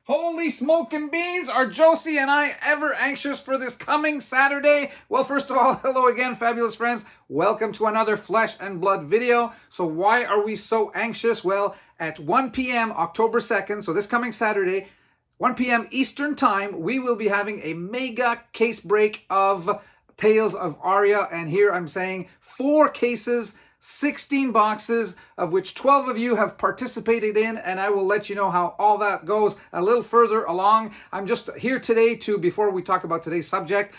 Holy smoking beans! Are Josie and I ever anxious for this coming Saturday? Well, first of all, hello again, fabulous friends. Welcome to another Flesh and Blood video. So why are we so anxious? Well, at 1 p.m. October 2nd, so this coming Saturday, 1 p.m. Eastern Time, we will be having a mega case break of Tales of Aria. And here I'm saying 4 cases, 16 boxes, of which 12 of you have participated in, and I will let you know how all that goes a little further along. I'm just here today to, before we talk about today's subject,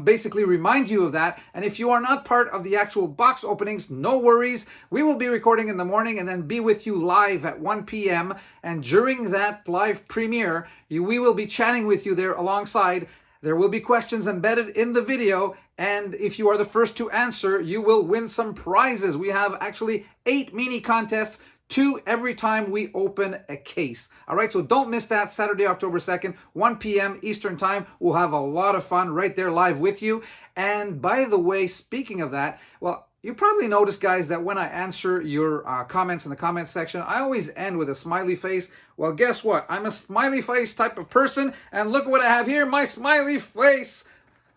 basically remind you of that. And if you are not part of the actual box openings, no worries. We will be recording in the morning and then be with you live at 1 p.m. And during that live premiere, we will be chatting with you there alongside. There will be questions embedded in the video, and if you are the first to answer, you will win some prizes. We have actually 8 mini contests, 2 every time we open a case. All right, so don't miss that Saturday, October 2nd, 1 p.m. Eastern Time. We'll have a lot of fun right there live with you. And by the way, speaking of that, well, you probably noticed, guys, that when I answer your comments in the comments section, I always end with a smiley face. Well, guess what? I'm a smiley face type of person, and look what I have here, my smiley face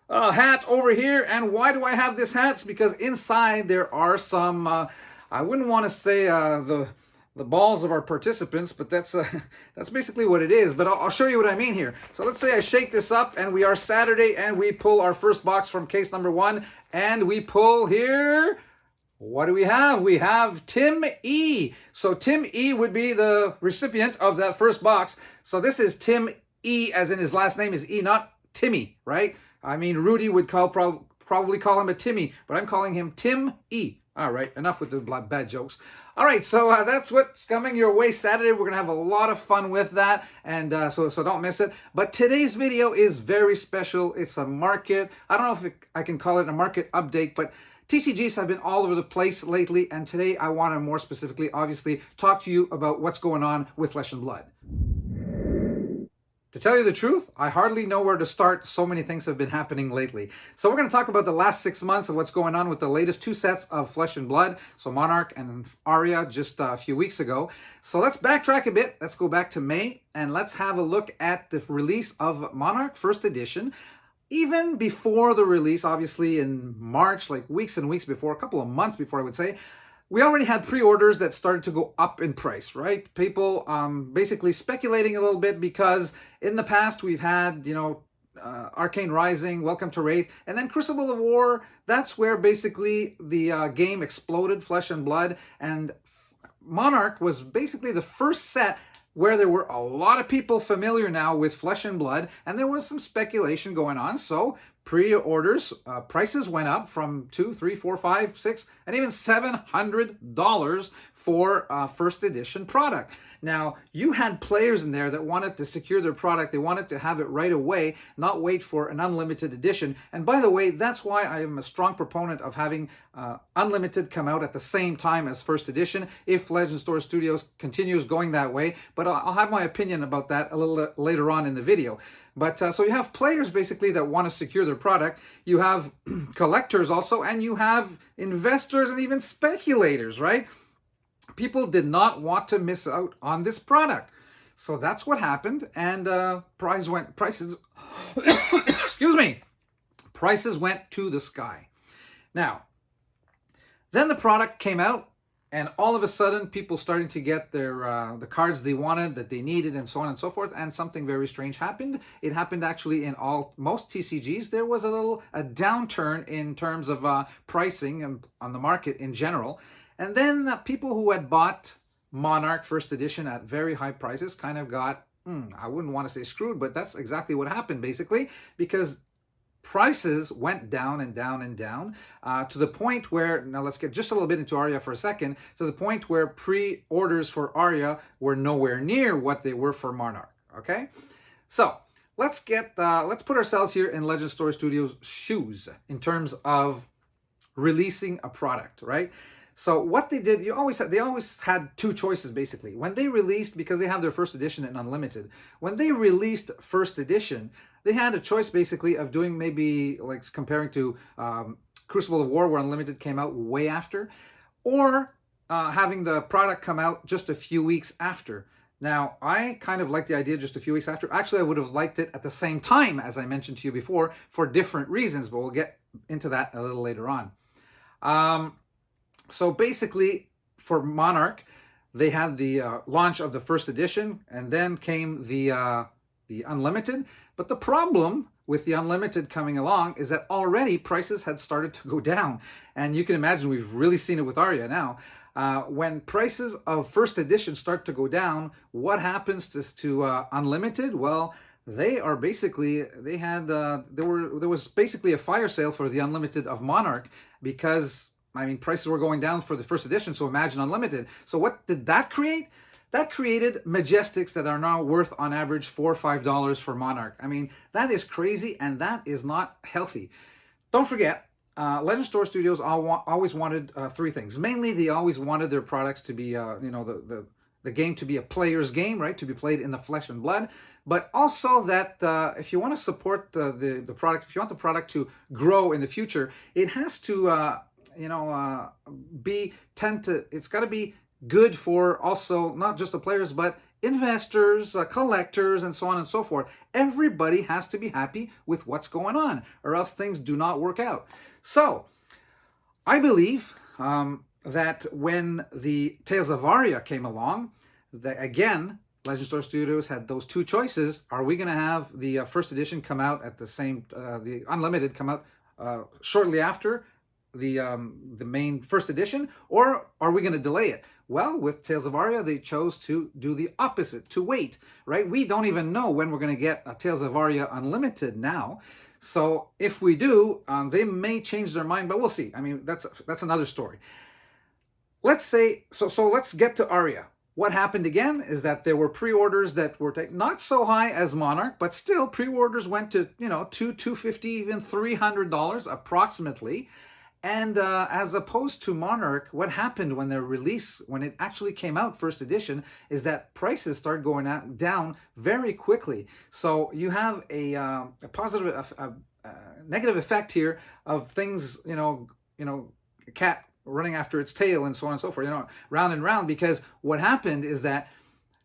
hat over here. And why do I have this hat? It's because inside there are some, I wouldn't want to say the balls of our participants, but that's basically what it is. But I'll show you what I mean here. So let's say I shake this up, and we are Saturday, and we pull our first box from case number 1, and we pull here. What do we have? We have Tim E. So Tim E would be the recipient of that first box. So this is Tim E, as in his last name is E, not Timmy, right? I mean, Rudy would probably call him a Timmy, but I'm calling him Tim E. All right, enough with the bad jokes. All right, so that's what's coming your way Saturday. We're going to have a lot of fun with that, and so don't miss it. But today's video is very special. It's a market. I don't know if I can call it a market update, but TCGs have been all over the place lately, and today I want to more specifically, obviously, talk to you about what's going on with Flesh and Blood. To tell you the truth, I hardly know where to start. So many things have been happening lately. So we're going to talk about the last 6 months of what's going on with the latest 2 sets of Flesh and Blood. So Monarch and Aria just a few weeks ago. So let's backtrack a bit. Let's go back to May and let's have a look at the release of Monarch First Edition. Even before the release, obviously in March, like weeks and weeks before, a couple of months before I would say, we already had pre-orders that started to go up in price, right? People basically speculating a little bit because in the past we've had, Arcane Rising, Welcome to Wraith, and then Crucible of War. That's where basically the game exploded, Flesh and Blood, and Monarch was basically the first set where there were a lot of people familiar now with Flesh and Blood, and there was some speculation going on. So pre-orders, prices went up from $200, $300, $400, $500, $600, and even $700 for first edition product. Now, you had players in there that wanted to secure their product. They wanted to have it right away, not wait for an unlimited edition. And by the way, that's why I am a strong proponent of having Unlimited come out at the same time as first edition, if Legend Store Studios continues going that way. But I'll have my opinion about that a little later on in the video. But so you have players basically that want to secure their product. You have collectors also, and you have investors and even speculators, right? People did not want to miss out on this product. So that's what happened, and prices excuse me, prices went to the sky. Now, then the product came out, and all of a sudden people starting to get their the cards they wanted, that they needed, and so on and so forth, and something very strange happened. It happened actually in most TCGs. There was a downturn in terms of pricing on the market in general. And then people who had bought Monarch First Edition at very high prices kind of got, I wouldn't want to say screwed, but that's exactly what happened basically, because prices went down and down and down to the point where, now let's get just a little bit into Aria for a second, to the point where pre-orders for Aria were nowhere near what they were for Monarch, okay? So let's put ourselves here in Legend Store Studios' shoes in terms of releasing a product, right? So what they did, they always had 2 choices basically. When they released, because they have their first edition and Unlimited, when they released first edition, they had a choice basically of doing maybe like comparing to Crucible of War, where Unlimited came out way after, or having the product come out just a few weeks after. Now, I kind of liked the idea just a few weeks after. Actually, I would have liked it at the same time, as I mentioned to you before, for different reasons, but we'll get into that a little later on. So basically, for Monarch, they had the launch of the first edition, and then came the Unlimited. But the problem with the Unlimited coming along is that already prices had started to go down. And you can imagine we've really seen it with Aria now. When prices of first edition start to go down, what happens to Unlimited? Well, they are basically, there was basically a fire sale for the Unlimited of Monarch, because I mean, prices were going down for the first edition, so imagine Unlimited. So what did that create? That created Majestics that are now worth on average $4 or $5 for Monarch. I mean, that is crazy, and that is not healthy. Don't forget, Legend Store Studios always wanted three things. Mainly, they always wanted their products to be, the game to be a player's game, right? To be played in the flesh and blood. But also that if you want to support the product, if you want the product to grow in the future, it has to, it's got to be good for also not just the players, but investors, collectors, and so on and so forth. Everybody has to be happy with what's going on, or else things do not work out. So, I believe that when the Tales of Aria came along, again, Legend Store Studios had those two choices. Are we going to have the first edition come out at the same, the Unlimited come out shortly after the main first edition, or are we going to delay it? Well, with Tales of Aria, they chose to do the opposite, to wait, right? We don't even know when we're going to get a Tales of Aria Unlimited now. So if we do, they may change their mind, but we'll see. I mean, that's another story. Let's say, so let's get to Aria. What happened again is that there were pre-orders that were not so high as Monarch, but still pre-orders went to, $250, even $300 approximately. And as opposed to Monarch, what happened when when it actually came out, first edition, is that prices started going down very quickly. So you have a positive, negative effect here of things, a cat running after its tail and so on and so forth, round and round, because what happened is that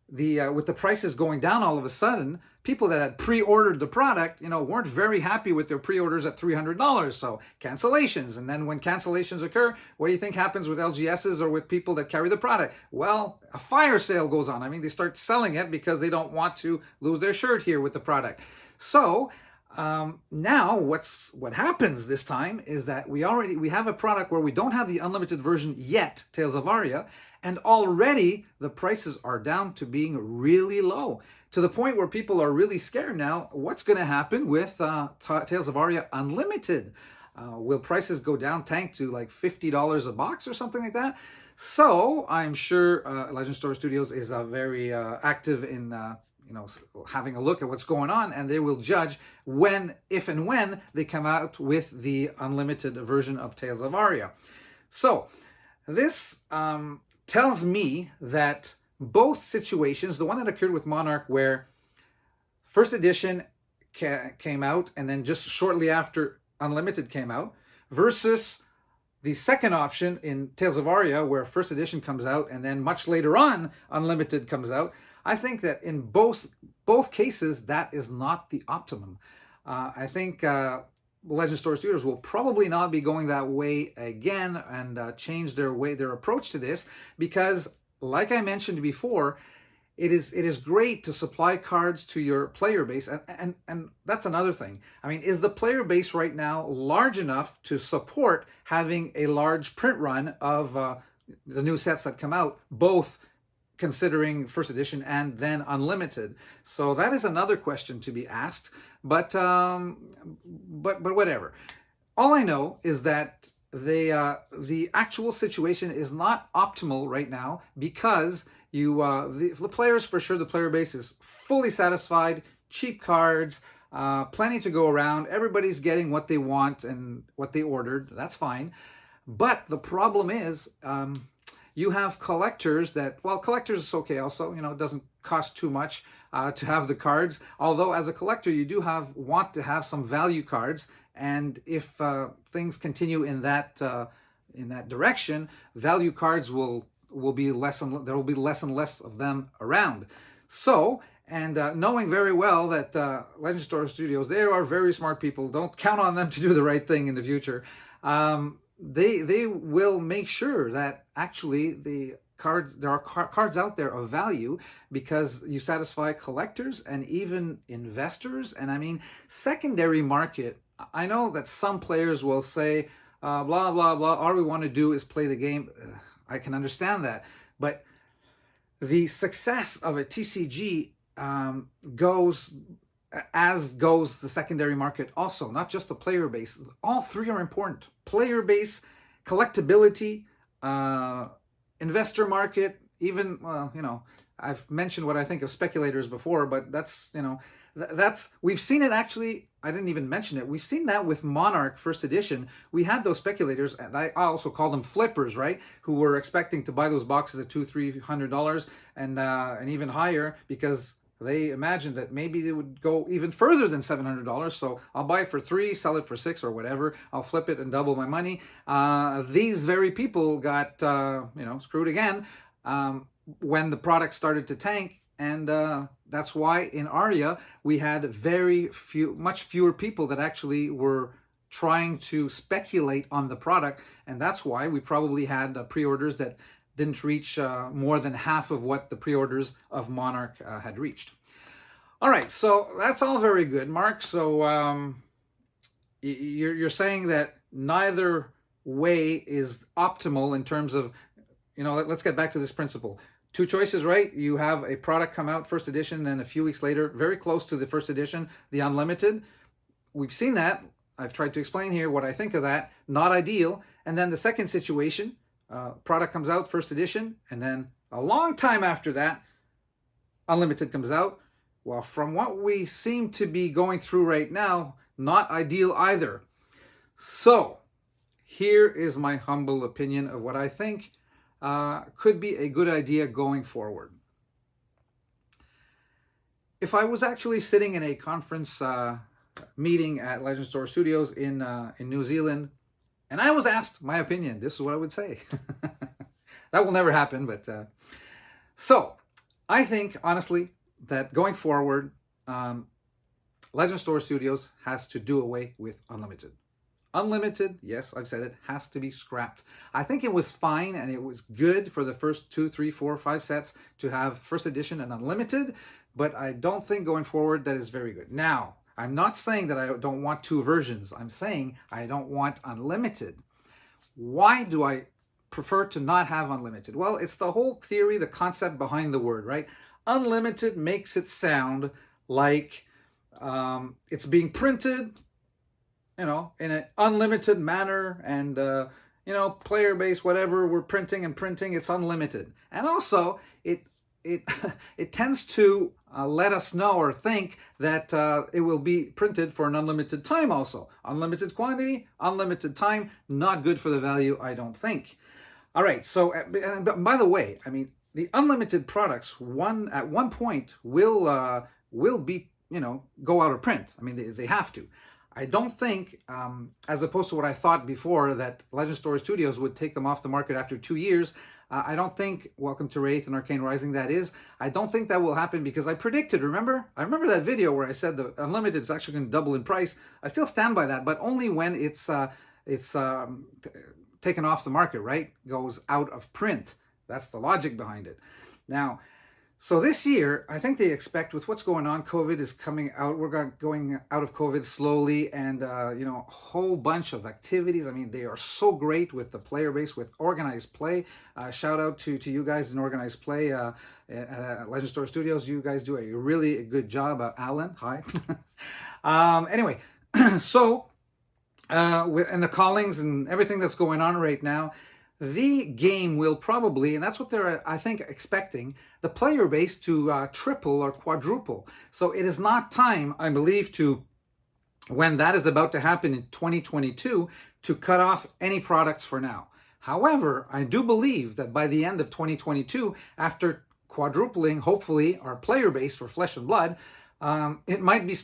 with the prices going down all of a sudden, people that had pre-ordered the product, weren't very happy with their pre-orders at $300. So cancellations. And then when cancellations occur, what do you think happens with LGSs or with people that carry the product? Well, a fire sale goes on. I mean, they start selling it because they don't want to lose their shirt here with the product. So now what happens this time is that we have a product where we don't have the Unlimited version yet, Tales of Aria, and already the prices are down to being really low, to the point where people are really scared now. What's going to happen with Tales of Aria Unlimited? Will prices go down, tank to like $50 a box or something like that? So I'm sure Legend Store Studios is very active in having a look at what's going on, and they will judge if and when they come out with the Unlimited version of Tales of Aria. So this tells me that both situations, the one that occurred with Monarch where first edition came out and then just shortly after Unlimited came out, versus the second option in Tales of Aria where first edition comes out and then much later on Unlimited comes out, I think that in both cases that is not the optimum. I think Legend Store Studios will probably not be going that way again and change their approach to this, because like I mentioned before, it is great to supply cards to your player base, and that's another thing. I mean, is the player base right now large enough to support having a large print run of the new sets that come out, both considering first edition and then Unlimited? So that is another question to be asked, but whatever. All I know is that the actual situation is not optimal right now, because the players, for sure, the player base is fully satisfied, cheap cards, plenty to go around, everybody's getting what they want and what they ordered, that's fine. But the problem is, you have collectors collectors is okay also, it doesn't cost too much to have the cards, although as a collector you do want to have some value cards, and if things continue in that direction, value cards will will be there will be less and less of them around. So, and knowing very well that Legend Store Studios, they are very smart people. Don't count on them to do the right thing in the future. They will make sure that actually there are cards out there of value, because you satisfy collectors and even investors. And I mean, secondary market, I know that some players will say, blah, blah, blah, all we want to do is play the game. I can understand that. But the success of a TCG goes the secondary market also, not just the player base. All three are important. Player base, collectability, investor market, even, well, you know, I've mentioned what I think of speculators before, but that's, you know, we've seen it actually. I didn't even mention it. We've seen that with Monarch first edition. We had those speculators, and I also call them flippers, right? Who were expecting to buy those boxes at $200-300 and even higher, because they imagined that maybe they would go even further than $700. So I'll buy it for $3, sell it for $6 or whatever. I'll flip it and double my money. These very people got you know, screwed again when the product started to tank. And that's why in Aria we had much fewer people that actually were trying to speculate on the product, and that's why we probably had pre-orders that didn't reach more than half of what the pre-orders of Monarch had reached. All right, so that's all very good, Mark. So you're saying that neither way is optimal in terms of, you know, let's get back to this principle. Two choices, right? You have a product come out, first edition, and a few weeks later, very close to the first edition, the unlimited. We've seen that. I've tried to explain here what I think of that. Not ideal. And then the second situation, product comes out, first edition, and then a long time after that, unlimited comes out. Well, from what we seem to be going through right now, not ideal either. So here is my humble opinion of what I think could be a good idea going forward. If I was actually sitting in a conference meeting at Legend Store Studios in New Zealand, and I was asked my opinion, this is what I would say. That will never happen, but so I think honestly that going forward, Legend Store Studios has to do away with unlimited. Unlimited, yes, I've said it, has to be scrapped. I think it was fine and it was good for the first 2, 3, 4, 5 sets to have first edition and unlimited, but I don't think going forward that is very good. Now, I'm not saying that I don't want two versions. I'm saying I don't want unlimited. Why do I prefer to not have unlimited? Well, it's the whole theory, the concept behind the word, right? Unlimited makes it sound like it's being printed, you know, in an unlimited manner, and you know, player base, whatever, we're printing and printing, it's unlimited. And also it tends to let us know or think that it will be printed for an unlimited time also. Unlimited quantity, unlimited time, not good for the value, I don't think. All right, so and by the way, I mean, the unlimited products at one point will be, you know, go out of print. I mean, they have to. I don't think, as opposed to what I thought before, that Legend Store Studios would take them off the market after 2 years. I don't think, Welcome to Wraith and Arcane Rising, that is. I don't think that will happen, because I predicted, remember? I remember that video where I said the Unlimited is actually going to double in price. I still stand by that, but only when it's taken off the market, right? Goes out of print. That's the logic behind it. Now, so this year, I think they expect, with what's going on, COVID is coming out. We're going out of COVID slowly, and you know, a whole bunch of activities. I mean, they are so great with the player base, with organized play. Shout out to you guys in organized play at Legend Store Studios. You guys do a really good job. Alan, hi. Anyway, so and the callings and everything that's going on right now, the game will probably, and that's what they're, I think, expecting, the player base to triple or quadruple. So it is not time, I believe, when that is about to happen in 2022, to cut off any products for now. However, I do believe that by the end of 2022, after quadrupling, hopefully, our player base for Flesh and Blood, it might be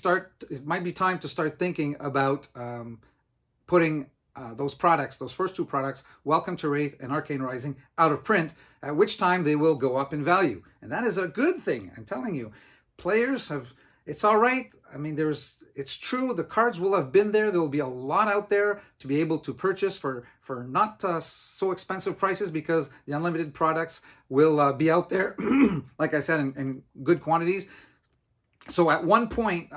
time to start thinking about putting those products, those first two products, Welcome to Wraith and Arcane Rising, out of print, at which time they will go up in value. And that is a good thing. I'm telling you, players have, it's all right. I mean, it's true. The cards will have been there. There will be a lot out there to be able to purchase for not so expensive prices, because the unlimited products will be out there, like I said, in good quantities. So at one point,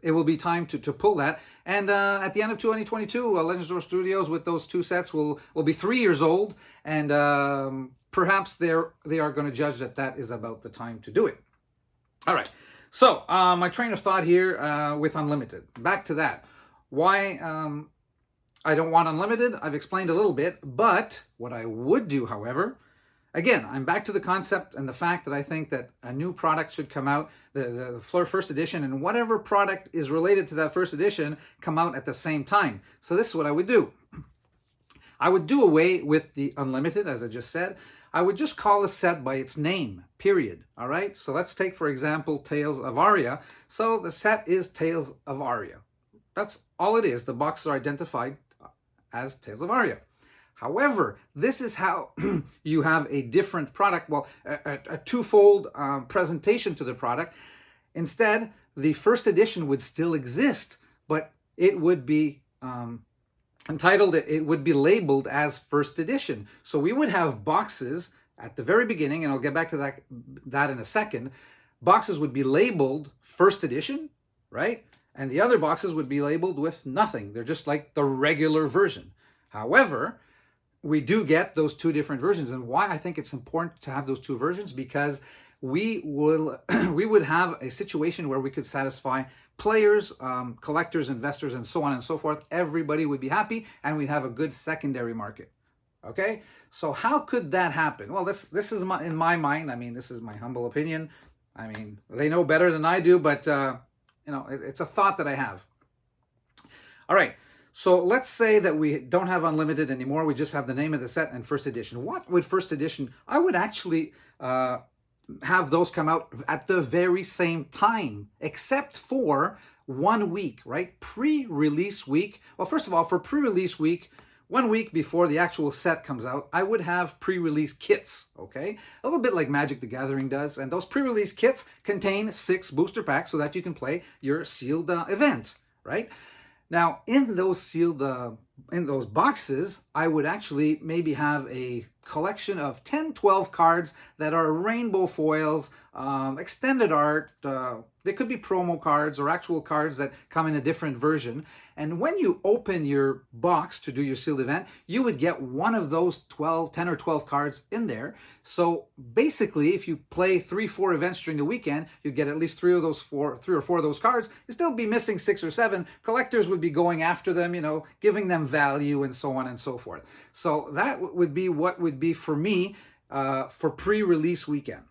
it will be time to pull that. And at the end of 2022, Legends of Studios with those two sets will be 3 years old. And perhaps they are going to judge that is about the time to do it. All right. So my train of thought here with Unlimited. Back to that. Why I don't want Unlimited, I've explained a little bit. But what I would do, however, again, I'm back to the concept and the fact that I think that a new product should come out, the Fleur first edition, and whatever product is related to that first edition come out at the same time. So this is what I would do. I would do away with the Unlimited, as I just said. I would just call a set by its name, period. All right? So let's take, for example, Tales of Aria. So the set is Tales of Aria. That's all it is. The boxes are identified as Tales of Aria. However, this is how you have a different product, well, a twofold presentation to the product. Instead, the first edition would still exist, but it would be entitled, it would be labeled as first edition. So we would have boxes at the very beginning, and I'll get back to that in a second. Boxes would be labeled first edition, right? And the other boxes would be labeled with nothing. They're just like the regular version. However, we do get those two different versions. And why I think it's important to have those two versions, because we would have a situation where we could satisfy players, collectors, investors, and so on and so forth. Everybody would be happy, and we'd have a good secondary market. Okay, so how could that happen? Well, this is in my mind. I mean, this is my humble opinion. I mean, they know better than I do, but you know, it's a thought that I have. All right. So let's say that we don't have Unlimited anymore. We just have the name of the set and first edition. What would first edition? I would actually have those come out at the very same time, except for 1 week, right? Pre-release week. Well, first of all, for pre-release week, 1 week before the actual set comes out, I would have pre-release kits, okay? A little bit like Magic the Gathering does. And those pre-release kits contain 6 booster packs so that you can play your sealed event, right? Now, in those sealed, in those boxes, I would actually maybe have a collection of 10, 12 cards that are rainbow foils, extended art. They could be promo cards or actual cards that come in a different version. And when you open your box to do your sealed event, you would get one of those 10 or 12 cards in there. So basically, if you play 3-4 events during the weekend, you get at least 3 or 4 of those cards. You still be missing 6 or 7. Collectors would be going after them, you know, giving them value and so on and so forth. So that would be what would be for me for pre-release weekend.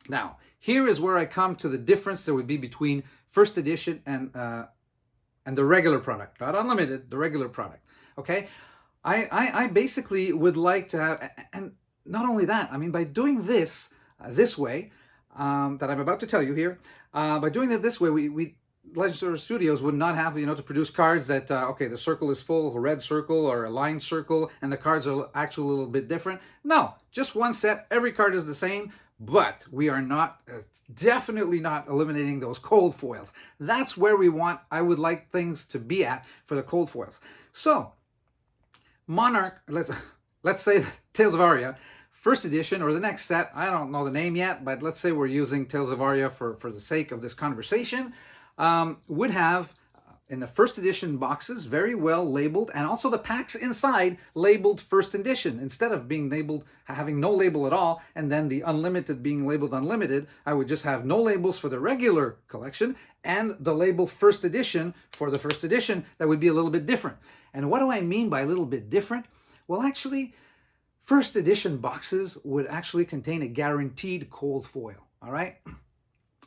Now, here is where I come to the difference there would be between first edition and the regular product, not Unlimited, the regular product. Okay, I basically would like to have, and not only that, I mean, by doing this this way that I'm about to tell you here, by doing it this way, we Legends of Studios would not have, you know, to produce cards that, okay, the circle is full, a red circle or a line circle, and the cards are actually a little bit different. No, just one set, every card is the same, but we are not, definitely not eliminating those cold foils. That's where I would like things to be at for the cold foils. So, Monarch, let's say Tales of Aria, first edition, or the next set, I don't know the name yet, but let's say we're using Tales of Aria for the sake of this conversation, would have in the first edition boxes very well labeled, and also the packs inside labeled first edition. Instead of being labeled, having no label at all, and then the Unlimited being labeled Unlimited, I would just have no labels for the regular collection and the label first edition for the first edition. That would be a little bit different. And what do I mean by a little bit different? Well, actually, first edition boxes would actually contain a guaranteed cold foil, all right?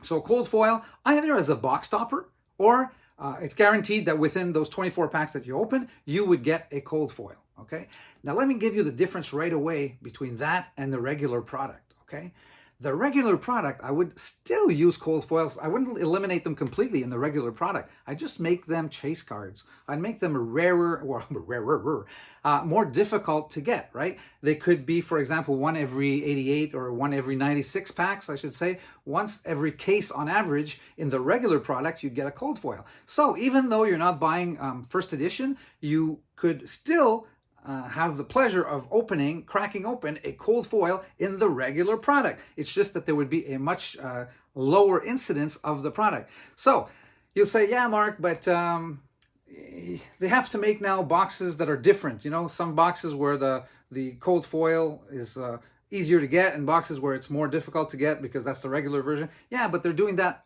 So cold foil, either as a box topper, or it's guaranteed that within those 24 packs that you open, you would get a cold foil, okay? Now let me give you the difference right away between that and the regular product, okay? The regular product, I would still use cold foils. I wouldn't eliminate them completely in the regular product. I just make them chase cards. I'd make them rarer, or more difficult to get, right? They could be, for example, one every 88 or one every 96 packs, I should say. Once every case on average in the regular product, you get a cold foil. So even though you're not buying first edition, you could still have the pleasure of cracking open a cold foil in the regular product. It's just that there would be a much lower incidence of the product. So you'll say, yeah, Mark, but they have to make now boxes that are different. You know, some boxes where the cold foil is easier to get and boxes where it's more difficult to get because that's the regular version. Yeah, but they're doing that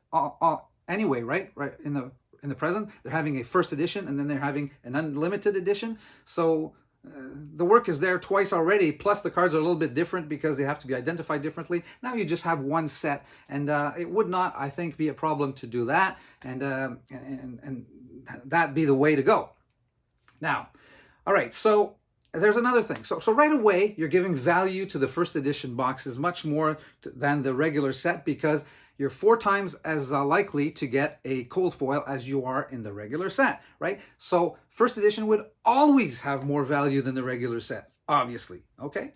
anyway, right? Right in the present, they're having a first edition and then they're having an unlimited edition. So the work is there twice already, plus the cards are a little bit different because they have to be identified differently. Now you just have one set, and it would not, I think, be a problem to do that, and that be the way to go. Now, all right, so there's another thing. So right away, you're giving value to the first edition boxes much more than the regular set because you're 4 times as likely to get a cold foil as you are in the regular set, right? So first edition would always have more value than the regular set, obviously, okay?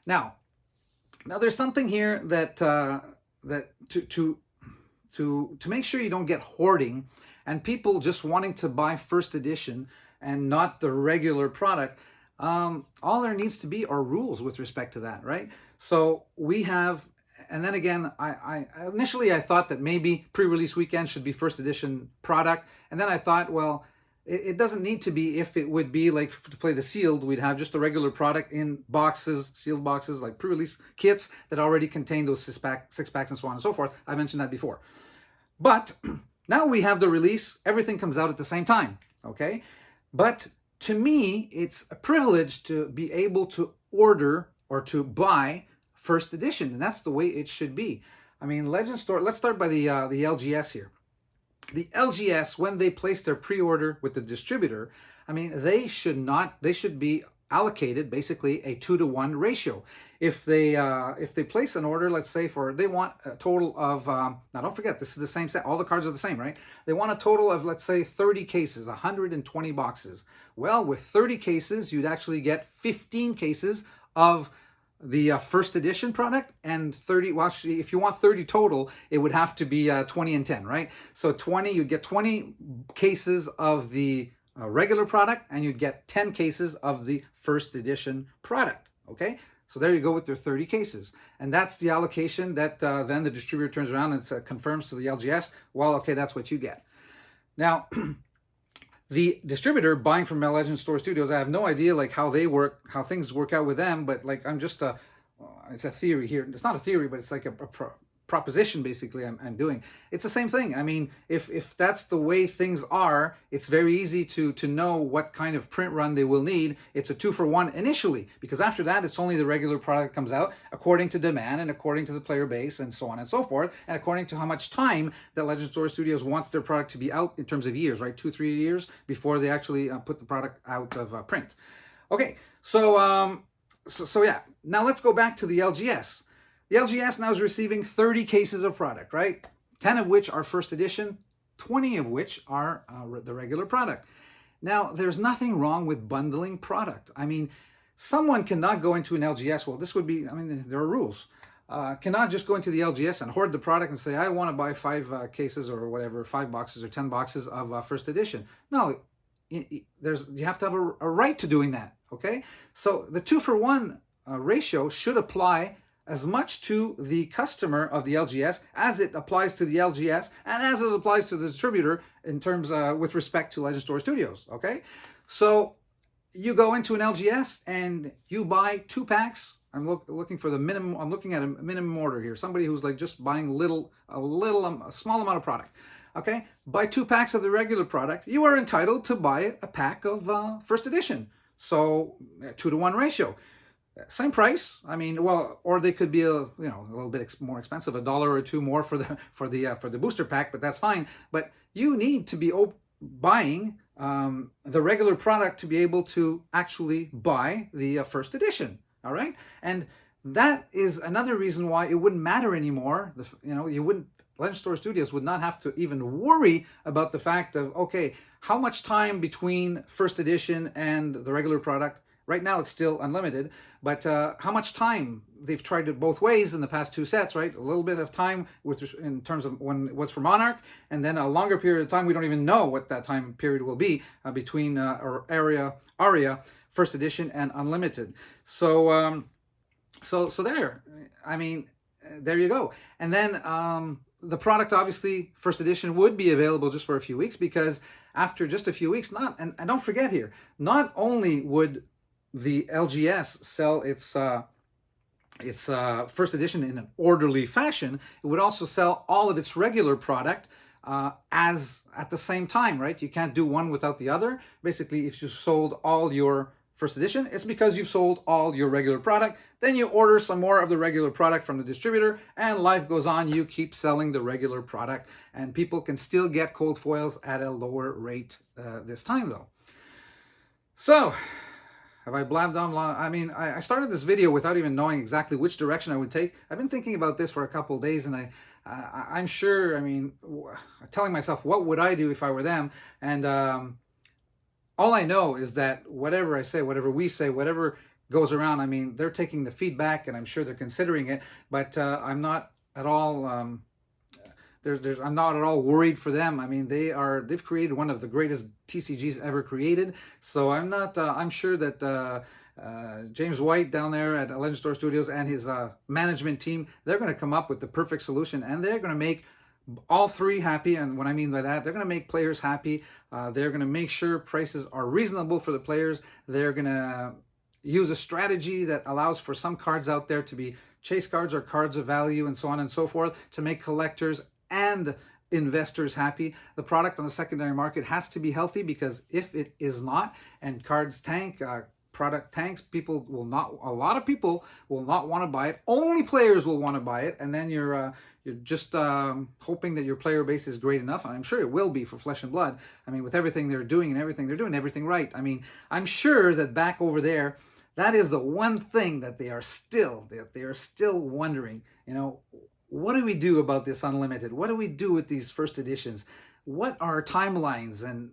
Now there's something here that to make sure you don't get hoarding and people just wanting to buy first edition and not the regular product. All there needs to be are rules with respect to that, right? So we have. And then again, I initially thought that maybe pre-release weekend should be first edition product. And then I thought, well, it doesn't need to be. If it would be like to play the sealed, we'd have just a regular product in boxes, sealed boxes, like pre-release kits that already contain those six packs and so on and so forth. I mentioned that before. But now we have the release. Everything comes out at the same time, okay? But to me, it's a privilege to be able to order or to buy first edition, and that's the way it should be. I mean, Legend Store, let's start by the LGS here. The LGS, when they place their pre-order with the distributor, I mean, they should be allocated basically a 2-to-1 ratio. If they place an order, let's say they want a total of, now don't forget, this is the same set, all the cards are the same, right? They want a total of, let's say, 30 cases, 120 boxes. Well, with 30 cases, you'd actually get 15 cases of the first edition product, and 30, well, actually, if you want 30 total, it would have to be 20 and 10, right? So 20, you'd get 20 cases of the regular product, and you'd get 10 cases of the first edition product, okay? So there you go with your 30 cases. And that's the allocation that then the distributor turns around and confirms to the LGS, well, okay, that's what you get. Now, the distributor buying from Legend Store Studios, I have no idea like how they work, how things work out with them, but like I'm just it's a theory here. It's not a theory, but it's like a proposition basically I'm doing. It's the same thing. I mean, if that's the way things are, it's very easy to know what kind of print run they will need. It's a 2-for-1 initially, because after that it's only the regular product comes out according to demand and according to the player base and so on and so forth, and according to how much time that Legend Store Studios wants their product to be out in terms of years, right? 2-3 years before they actually put the product out of print. Okay, so yeah, now let's go back to the LGS. The LGS now is receiving 30 cases of product, right? 10 of which are first edition, 20 of which are the regular product. Now, there's nothing wrong with bundling product. I mean, someone cannot go into an LGS, well, this would be, I mean, there are rules. Cannot just go into the LGS and hoard the product and say, I want to buy 5 cases or whatever, 5 boxes or 10 boxes of first edition. No, you have to have a right to doing that, okay? So the 2-for-1 ratio should apply as much to the customer of the LGS as it applies to the LGS and as it applies to the distributor in terms with respect to Legend Store Studios, okay? So you go into an LGS and you buy 2 packs. I'm looking for the minimum. I'm looking at a minimum order here. Somebody who's like just buying a small amount of product, okay? Buy 2 packs of the regular product. You are entitled to buy a pack of first edition. So 2-to-1 ratio. Same price. I mean, well, or they could be a little bit more expensive, $1 or $2 more for the booster pack, but that's fine. But you need to be buying the regular product to be able to actually buy the first edition. All right, and that is another reason why it wouldn't matter anymore. You wouldn't, Legend Store Studios would not have to even worry about the fact of, okay, how much time between first edition and the regular product. Right now it's still unlimited, but how much time? They've tried it both ways in the past two sets, right? A little bit of time in terms of when it was for Monarch, and then a longer period of time. We don't even know what that time period will be between Aria, first edition, and unlimited. So there. I mean, there you go. And then the product, obviously, first edition would be available just for a few weeks, because after just a few weeks, and don't forget here, not only would the LGS sell its first edition in an orderly fashion, it would also sell all of its regular product as at the same time, right? You can't do one without the other. Basically, if you sold all your first edition, it's because you've sold all your regular product. Then you order some more of the regular product from the distributor, and life goes on. You keep selling the regular product, and people can still get cold foils at a lower rate this time, though. So, have I blabbed on long? I mean, I started this video without even knowing exactly which direction I would take. I've been thinking about this for a couple of days, and I'm sure, I mean, telling myself, what would I do if I were them? And all I know is that whatever I say, whatever we say, whatever goes around, I mean, they're taking the feedback, and I'm sure they're considering it, but I'm not at all... I'm not at all worried for them. I mean, they've created one of the greatest TCGs ever created. So I'm not. I'm sure that James White down there at Legend Store Studios and his management team, they're going to come up with the perfect solution, and they're going to make all three happy. And what I mean by that, they're going to make players happy. They're going to make sure prices are reasonable for the players. They're going to use a strategy that allows for some cards out there to be chase cards or cards of value, and so on and so forth, to make collectors and investors happy. The product on the secondary market has to be healthy, because if it is not, and cards tank, product tanks, a lot of people will not want to buy it. Only players will want to buy it, and then you're just hoping that your player base is great enough, and I'm sure it will be for Flesh and Blood. I mean, with everything they're doing and everything, they're doing everything right. I mean, I'm sure that back over there, that is the one thing that they are still wondering, what do we do about this unlimited? What do we do with these first editions? What are timelines, and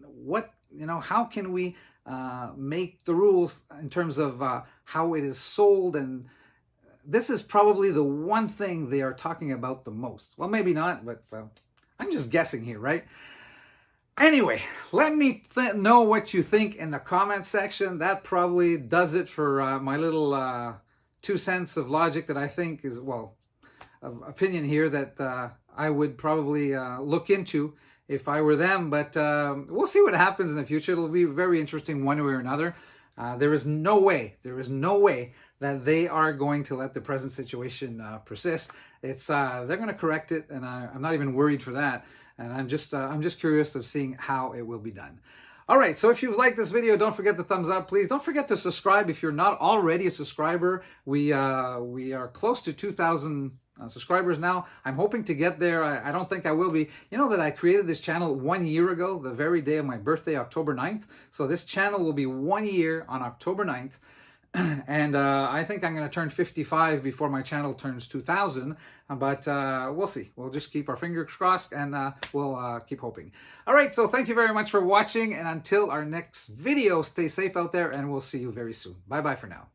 how can we make the rules in terms of how it is sold? And this is probably the one thing they are talking about the most. Well, maybe not, but I'm just guessing here, right? Anyway, let me know what you think in the comment section. That probably does it for my little 2 cents of logic that I think is, well, of opinion here, that I would probably look into if I were them. But we'll see what happens in the future. It'll be very interesting one way or another. There is no way that they are going to let the present situation persist. They're going to correct it, and I'm not even worried for that. And I'm just curious of seeing how it will be done. All right, so if you've liked this video, don't forget the thumbs up, please. Don't forget to subscribe if you're not already a subscriber. We are close to 2,000 subscribers now. I'm hoping to get there. I don't think I will be. You know that I created this channel 1 year ago, the very day of my birthday, October 9th. So this channel will be 1 year on October 9th. And I think I'm going to turn 55 before my channel turns 2,000. But we'll see. We'll just keep our fingers crossed, and we'll keep hoping. All right, so thank you very much for watching. And until our next video, stay safe out there, and we'll see you very soon. Bye-bye for now.